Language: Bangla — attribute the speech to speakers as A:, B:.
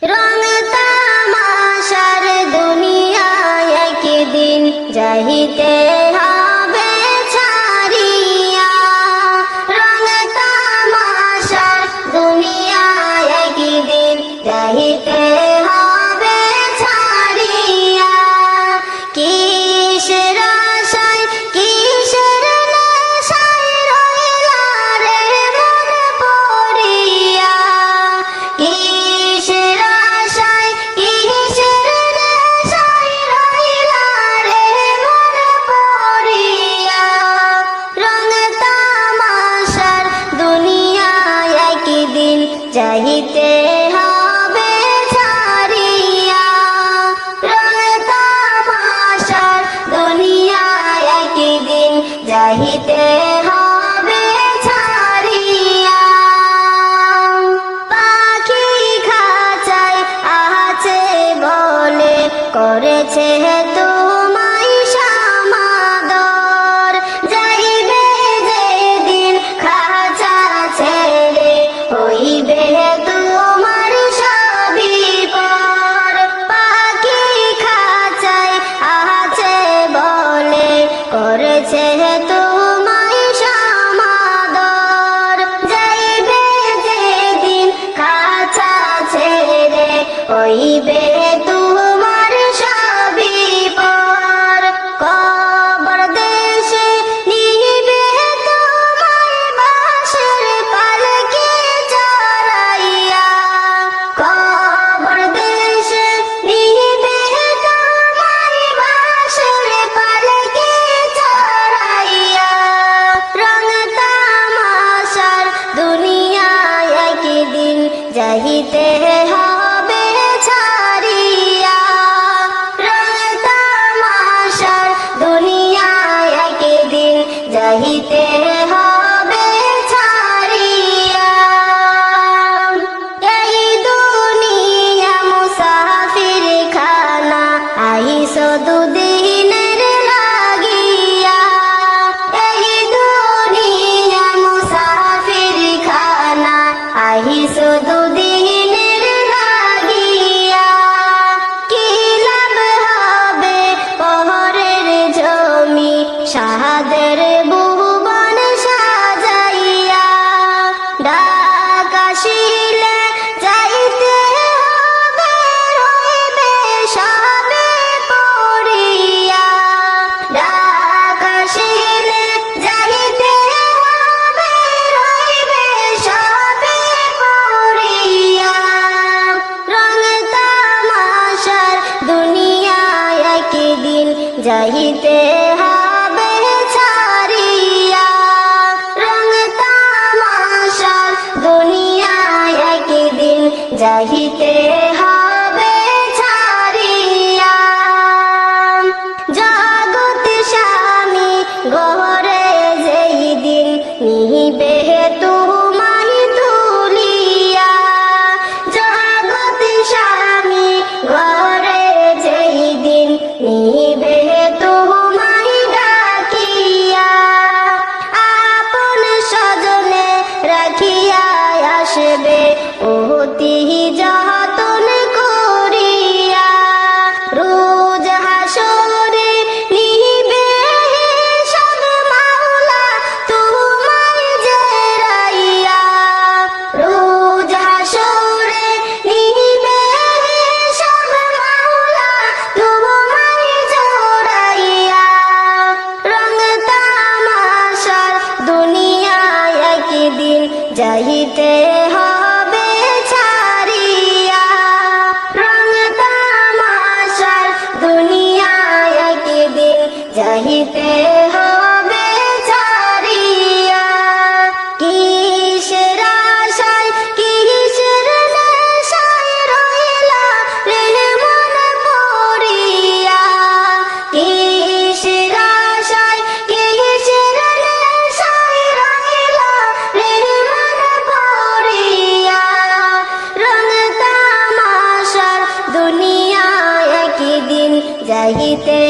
A: রং তামাশার দুনিয়ায় একদিন যাইতে হবে ছাড়িয়া, রং তামাশার দুনিয়ায় একদিন যাইতে হবে ছাড়িয়া। কিসের আশায় কিসের নেশায় রইলা রে মন পড়িয়া, কিসের আশায় কিসের নেশায় রইলা রে মন পড়িয়া। রং তামাশার দুনিয়ায় একদিন যাইতে হবে ছাড়িয়া, রং তামাশার দুনিয়ায় একদিন যাইতে হবে ছাড়িয়া। পাখি খাঁচায় আছে বলে করেছে তোমায় সমাদর, যাইবে যেদিন খাঁচা ছেড়ে হইবে তোমার সবই পর। পাখি খাঁচায় আছে বলে করেছে তোমায় সমাদর, যাইবে যেদিন খাঁচা ছেড়ে হইবে তোমার সবই পর। কবর দেশে নিবে তোমায় বাঁশের পালকি চড়াইয়া, কবর দেশে নিবে তোমায় বাঁশের পালকি চড়াইয়া। রং তামাশার দুনিয়ায় একদিন যাইতে হবে ছাড়িয়া, রং তামাশার দুনিয়ায় একদিন যাইতে হবে ছাড়িয়া। এই দুনিয়া মুসাফির খানা, আইসো দুদিনের লাগিয়া। এই দুনিয়া মুসাফির খানা, আইসো দুদিনের লাগিয়া। কি লাভ হবে পহরের জমি শাহাদের ভুবন সাজাইয়া, ডাক আসিলে যাইতে হবে রইবে সবে পড়িয়া, ডাক আসিলে যাইতে হবে রইবে সবে পড়িয়া। রং তামাশার দুনিয়ায় একদিন যাইতে হবে ছাড়িয়া, রং তামাশার দুনিয়ায় একদিন যাইতে হবে ছাড়িয়া। জগৎ স্বামী গহরে যেই দিন নিবে তোমায় তুলিয়া, জগৎ স্বামী ঘরে যেই দিন নিবে তোমায় ডাকিয়া। আপন স্বজনে রাখিয়া আসবে অতি যতন করিয়া, রোজ হাসরে নিবে সব মাওলা তোমায় জেরাইয়া, রোজ হাসরে নিবে সব মাওলা তোমায় জোড়াইয়া। রং তামাশার দুনিয়ায় একদিন যাইতে হবে ছাড়িয়া, রং তামাশার দুনিয়ায় একদিন যাইতে হবে ছাড়িয়া। কিসের আশায় কিসের নেশায় রইলা রে মন পড়িয়া, কিসের আশায় কিসের নেশায় রইলা রে মন পড়িয়া। রং তামাশার দুনিয়ায় একদিন যাইতে